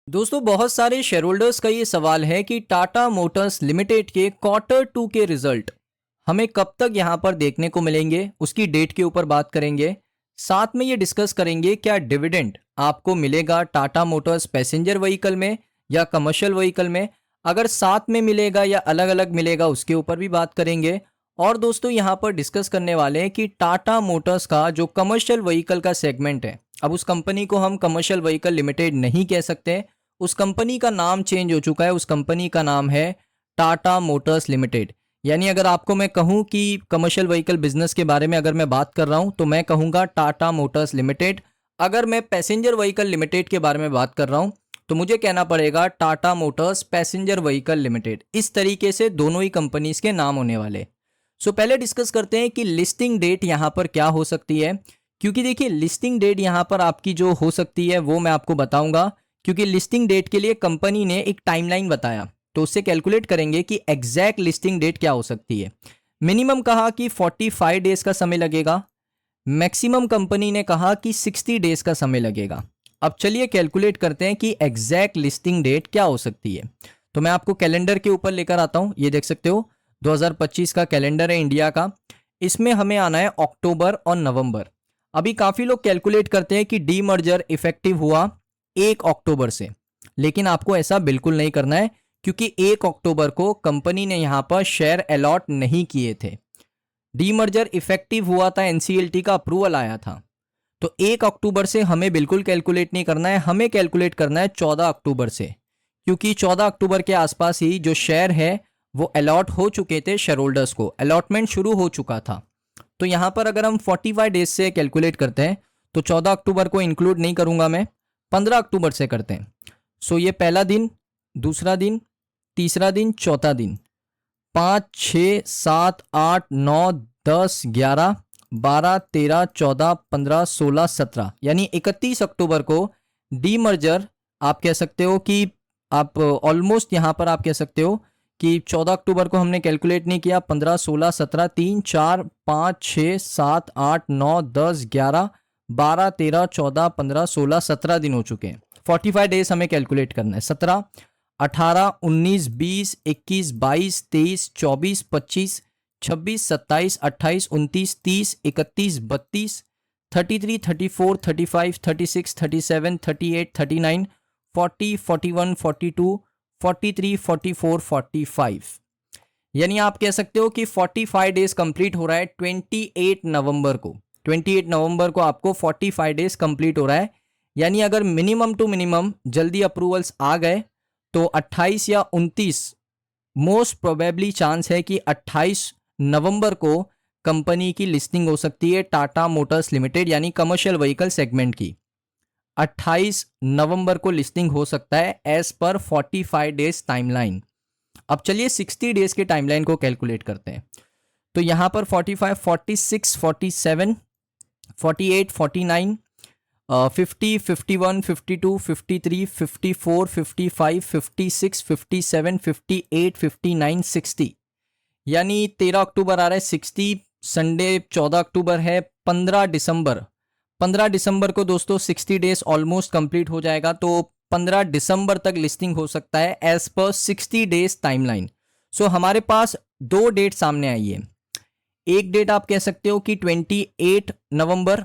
दोस्तों बहुत सारे शेयर होल्डर्स का ये सवाल है कि टाटा मोटर्स लिमिटेड के Q2 के रिजल्ट हमें कब तक यहाँ पर देखने को मिलेंगे, उसकी डेट के ऊपर बात करेंगे। साथ में ये डिस्कस करेंगे क्या डिविडेंड आपको मिलेगा टाटा मोटर्स पैसेंजर व्हीकल में या कमर्शियल व्हीकल में, अगर साथ में मिलेगा या अलग अलग मिलेगा उसके ऊपर भी बात करेंगे। और दोस्तों यहाँ पर डिस्कस करने वाले हैं कि टाटा मोटर्स का जो कमर्शियल व्हीकल का सेगमेंट है, अब उस कंपनी को हम कमर्शियल व्हीकल लिमिटेड नहीं कह सकते, उस कंपनी का नाम चेंज हो चुका है। उस कंपनी का नाम है टाटा मोटर्स लिमिटेड। यानी अगर आपको मैं कहूं कि कमर्शियल व्हीकल बिजनेस के बारे में अगर मैं बात कर रहा हूं तो मैं कहूंगा टाटा मोटर्स लिमिटेड। अगर मैं पैसेंजर व्हीकल लिमिटेड के बारे में बात कर रहा हूं तो मुझे कहना पड़ेगा Tata Motors passenger vehicle limited. इस तरीके से दोनों ही कंपनीज के नाम होने वाले। सो पहले डिस्कस करते हैं कि लिस्टिंग डेट यहाँ पर क्या हो सकती है, क्योंकि देखिए लिस्टिंग डेट यहाँ पर आपकी जो हो सकती है वो मैं आपको बताऊंगा, क्योंकि लिस्टिंग डेट के लिए कंपनी ने एक टाइमलाइन बताया तो उससे कैलकुलेट करेंगे कि एग्जैक्ट लिस्टिंग डेट क्या हो सकती है। मिनिमम कहा कि 45 डेज का समय लगेगा, मैक्सिमम कंपनी ने कहा कि 60 डेज का समय लगेगा। अब चलिए कैलकुलेट करते हैं कि एग्जैक्ट लिस्टिंग डेट क्या हो सकती है। तो मैं आपको कैलेंडर के ऊपर लेकर आता हूं, ये देख सकते हो 2025 का कैलेंडर है इंडिया का। इसमें हमें आना है अक्टूबर और नवंबर। अभी काफ़ी लोग कैलकुलेट करते हैं कि डी मर्जर इफेक्टिव हुआ 1 अक्टूबर से, लेकिन आपको ऐसा बिल्कुल नहीं करना है, क्योंकि 1 अक्टूबर को कंपनी ने यहां पर शेयर अलॉट नहीं किए थे। डीमर्जर इफेक्टिव हुआ था, एनसीएलटी का अप्रूवल आया था, तो 1 अक्टूबर से हमें बिल्कुल कैलकुलेट नहीं करना है। हमें कैलकुलेट करना है 14 अक्टूबर से, क्योंकि 14 अक्टूबर के आसपास ही जो शेयर है वो अलॉट हो चुके थे, शेयर होल्डर्स को अलॉटमेंट शुरू हो चुका था। तो यहां पर अगर हम 45 डेज से कैलकुलेट करते हैं तो 14 अक्टूबर को इंक्लूड नहीं करूंगा मैं, 15 अक्टूबर से करते हैं। सो ये पहला दिन, दूसरा दिन, तीसरा दिन, चौथा दिन, 5, 6, 7, 8, 9, 10, 11, 12, 13, 14, 15, 16, 17 यानी 31 अक्टूबर को डीमर्जर आप कह सकते हो कि आप ऑलमोस्ट यहां पर आप कह सकते हो कि 14 अक्टूबर को हमने कैलकुलेट नहीं किया, 15, 16, 17, 3, 4, 5, 6, 7, 8, 9, 10, 11, 12, 13, 14, 15, 16, 17 दिन हो चुके हैं। 45 डेज हमें कैलकुलेट करना है। 17, 18, 19, 20, 21, 22, 23, 24, 25, 26, 27, 28, 29, 30, 31, 32, 33, 34, 35, 36, 37, 38, 39, 40, 41, 42, 43, 44, 45। यानी आप कह सकते हो कि 45 डेज कंप्लीट हो रहा है 28 नवंबर को। 28 नवंबर को आपको 45 डेज कंप्लीट हो रहा है। यानी अगर मिनिमम टू मिनिमम जल्दी अप्रूवल्स आ गए तो 28 या 29 मोस्ट प्रोबेबली चांस है कि 28 नवंबर को कंपनी की लिस्टिंग हो सकती है टाटा मोटर्स लिमिटेड यानी कमर्शियल व्हीकल सेगमेंट की। 28 नवंबर को लिस्टिंग हो सकता है एज पर 45 डेज टाइमलाइन। अब चलिए 60 डेज के टाइमलाइन को कैलकुलेट करते हैं। तो यहां पर 45, 46, 47, 48, 49, 50, 51, 52, 53, 54, 55, 56, 57, 58, 59, 60 यानी 13 अक्टूबर आ रहा है, 60 संडे 14 अक्टूबर है, 15 दिसंबर। 15 दिसंबर को दोस्तों 60 डेज ऑलमोस्ट कंप्लीट हो जाएगा, तो 15 दिसंबर तक लिस्टिंग हो सकता है एज पर 60 डेज टाइमलाइन। सो हमारे पास दो डेट सामने आई है। एक डेट आप कह सकते हो कि 28 नवंबर,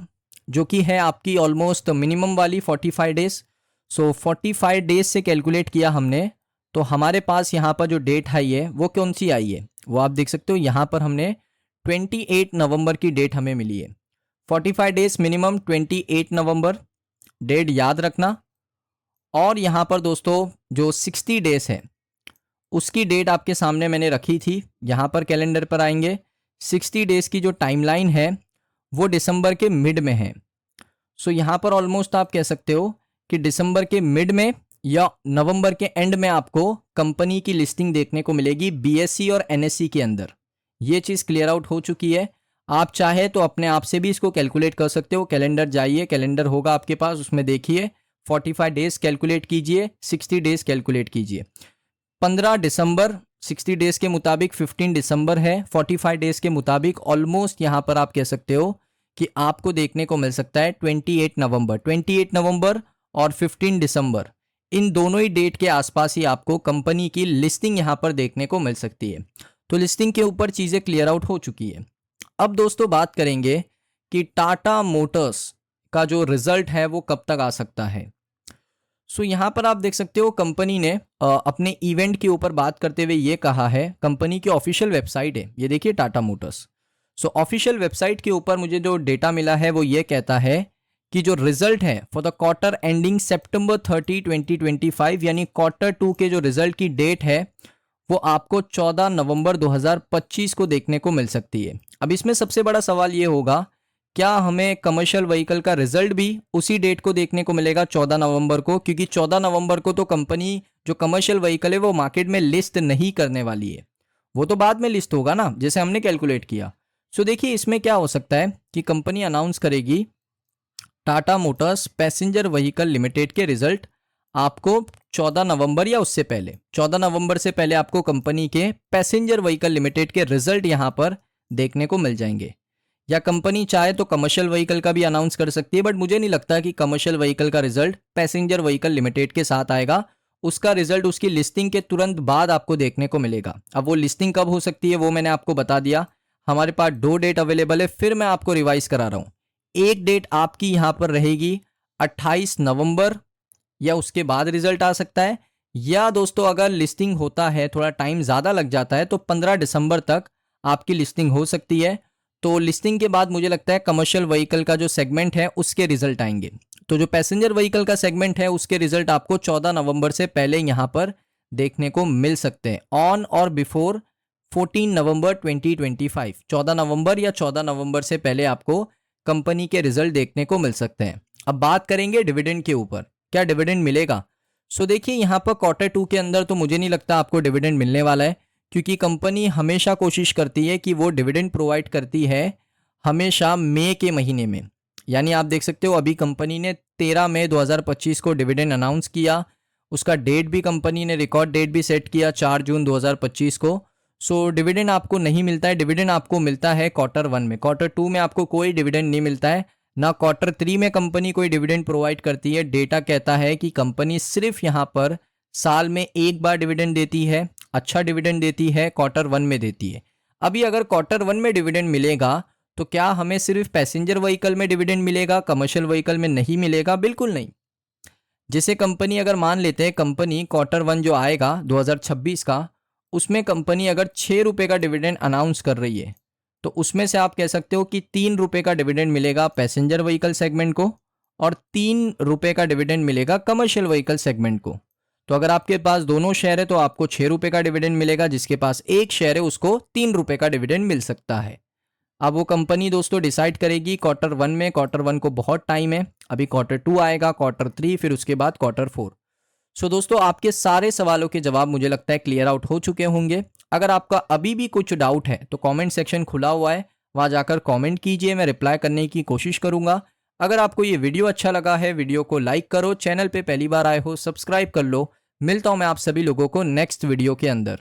जो कि है आपकी ऑलमोस्ट मिनिमम वाली 45 डेज। सो 45 डेज से कैलकुलेट किया हमने, तो हमारे पास यहाँ पर जो डेट आई है वो कौन सी आई है वो आप देख सकते हो। यहाँ पर हमने 28 नवंबर की डेट हमें मिली है। 45 डेज मिनिमम 28 नवंबर डेट याद रखना। और यहाँ पर दोस्तों जो 60 डेज है उसकी डेट आपके सामने मैंने रखी थी, यहाँ पर कैलेंडर पर आएंगे। 60 डेज की जो टाइमलाइन है वो दिसंबर के मिड में है। सो यहाँ पर ऑलमोस्ट आप कह सकते हो कि दिसंबर के मिड में या नवंबर के एंड में आपको कंपनी की लिस्टिंग देखने को मिलेगी बीएसई और एनएसई के अंदर। ये चीज़ क्लियर आउट हो चुकी है। आप चाहे तो अपने आप से भी इसको कैलकुलेट कर सकते हो। कैलेंडर जाइए, कैलेंडर होगा आपके पास, उसमें देखिए 45 डेज कैलकुलेट कीजिए, 60 डेज कैलकुलेट कीजिए। 15 दिसंबर 60 डेज के मुताबिक 15 दिसंबर है, 45 डेज के मुताबिक ऑलमोस्ट यहाँ पर आप कह सकते हो कि आपको देखने को मिल सकता है 28 नवंबर। 28 नवंबर और 15 दिसंबर इन दोनों ही डेट के आसपास ही आपको कंपनी की लिस्टिंग यहाँ पर देखने को मिल सकती है। तो लिस्टिंग के ऊपर चीज़ें क्लियर आउट हो चुकी है। अब दोस्तों बात करेंगे कि टाटा मोटर्स का जो रिजल्ट है वो कब तक आ सकता है। सो यहाँ पर आप देख सकते हो कंपनी ने अपने इवेंट के ऊपर बात करते हुए ये कहा है, कंपनी की ऑफिशियल वेबसाइट है, ये देखिए टाटा मोटर्स। सो ऑफिशियल वेबसाइट के ऊपर मुझे जो डेटा मिला है वो ये कहता है कि जो रिजल्ट है फॉर द क्वार्टर एंडिंग सितंबर 30, 2025 यानी क्वार्टर 2 के जो रिजल्ट की डेट है वो आपको 14 नवंबर 2025 को देखने को मिल सकती है। अब इसमें सबसे बड़ा सवाल ये होगा, क्या हमें कमर्शियल व्हीकल का रिजल्ट भी उसी डेट को देखने को मिलेगा 14 नवंबर को, क्योंकि 14 नवंबर को तो कंपनी जो कमर्शियल व्हीकल है वो मार्केट में लिस्ट नहीं करने वाली है, वो तो बाद में लिस्ट होगा ना, जैसे हमने कैलकुलेट किया। सो देखिए इसमें क्या हो सकता है कि कंपनी अनाउंस करेगी Tata Motors passenger vehicle limited के रिजल्ट आपको 14 नवंबर या उससे पहले, 14 नवंबर से पहले आपको कंपनी के पैसेंजर व्हीकल लिमिटेड के रिजल्ट यहाँ पर देखने को मिल जाएंगे। या कंपनी चाहे तो कमर्शियल व्हीकल का भी अनाउंस कर सकती है, बट मुझे नहीं लगता कि कमर्शियल व्हीकल का रिजल्ट पैसेंजर व्हीकल लिमिटेड के साथ आएगा। उसका रिजल्ट उसकी लिस्टिंग के तुरंत बाद आपको देखने को मिलेगा। अब वो लिस्टिंग कब हो सकती है वो मैंने आपको बता दिया। हमारे पास 2 डेट अवेलेबल है, फिर मैं आपको रिवाइज करा रहा हूँ। एक डेट आपकी यहाँ पर रहेगी 28 नवंबर या उसके बाद रिजल्ट आ सकता है, या दोस्तों अगर लिस्टिंग होता है थोड़ा टाइम ज़्यादा लग जाता है तो 15 दिसंबर तक आपकी लिस्टिंग हो सकती है। तो लिस्टिंग के बाद मुझे लगता है कमर्शियल व्हीकल का जो सेगमेंट है उसके रिजल्ट आएंगे। तो जो पैसेंजर व्हीकल का सेगमेंट है उसके रिजल्ट आपको 14 नवंबर से पहले यहाँ पर देखने को मिल सकते हैं, ऑन और बिफोर 14 नवंबर 2025। 14 नवंबर या 14 नवंबर से पहले आपको कंपनी के रिजल्ट देखने को मिल सकते हैं। अब बात करेंगे डिविडेंड के ऊपर, क्या डिविडेंड मिलेगा। सो देखिए यहाँ पर क्वार्टर 2 के अंदर तो मुझे नहीं लगता आपको डिविडेंड मिलने वाला है, क्योंकि कंपनी हमेशा कोशिश करती है कि वो डिविडेंड प्रोवाइड करती है हमेशा मई के महीने में। यानी आप देख सकते हो अभी कंपनी ने 13 मई 2025 को डिविडेंड अनाउंस किया, उसका डेट भी कंपनी ने रिकॉर्ड डेट भी सेट किया 4 जून 2025 को। सो डिविडेंड आपको नहीं मिलता है, डिविडेंड आपको मिलता है क्वार्टर 1 में। क्वार्टर 2 में आपको कोई डिविडेंड नहीं मिलता है, ना क्वार्टर 3 में कंपनी कोई डिविडेंड प्रोवाइड करती है। डेटा कहता है कि कंपनी सिर्फ यहाँ पर साल में एक बार डिविडेंड देती है, अच्छा डिविडेंड देती है, क्वार्टर 1 में देती है। अभी अगर क्वार्टर 1 में डिविडेंड मिलेगा तो क्या हमें सिर्फ पैसेंजर व्हीकल में डिविडेंड मिलेगा, कमर्शियल व्हीकल में नहीं मिलेगा? बिल्कुल नहीं। जैसे कंपनी अगर मान लेते हैं कंपनी क्वार्टर 1 जो आएगा 2026 का, उसमें कंपनी अगर 6 रुपये का डिविडेंड अनाउंस कर रही है तो उसमें से आप कह सकते हो कि 3 रुपये का डिविडेंड मिलेगा पैसेंजर व्हीकल सेगमेंट को और 3 रुपये का डिविडेंड मिलेगा कमर्शियल व्हीकल सेगमेंट को। तो अगर आपके पास दोनों शेयर है तो आपको 6 रुपये का डिविडेंड मिलेगा, जिसके पास एक शेयर है उसको 3 रुपये का डिविडेंड मिल सकता है। अब वो कंपनी दोस्तों डिसाइड करेगी क्वार्टर 1 में। क्वार्टर 1 को बहुत टाइम है, अभी क्वार्टर 2 आएगा, क्वार्टर 3, फिर उसके बाद क्वार्टर 4। सो दोस्तों आपके सारे सवालों के जवाब मुझे लगता है क्लियर आउट हो चुके होंगे। अगर आपका अभी भी कुछ डाउट है तो कमेंट सेक्शन खुला हुआ है, वहाँ जाकर कमेंट कीजिए, मैं रिप्लाई करने की कोशिश करूँगा। अगर आपको ये वीडियो अच्छा लगा है, वीडियो को लाइक करो, चैनल पे पहली बार आए हो सब्सक्राइब कर लो। मिलता हूँ मैं आप सभी लोगों को नेक्स्ट वीडियो के अंदर।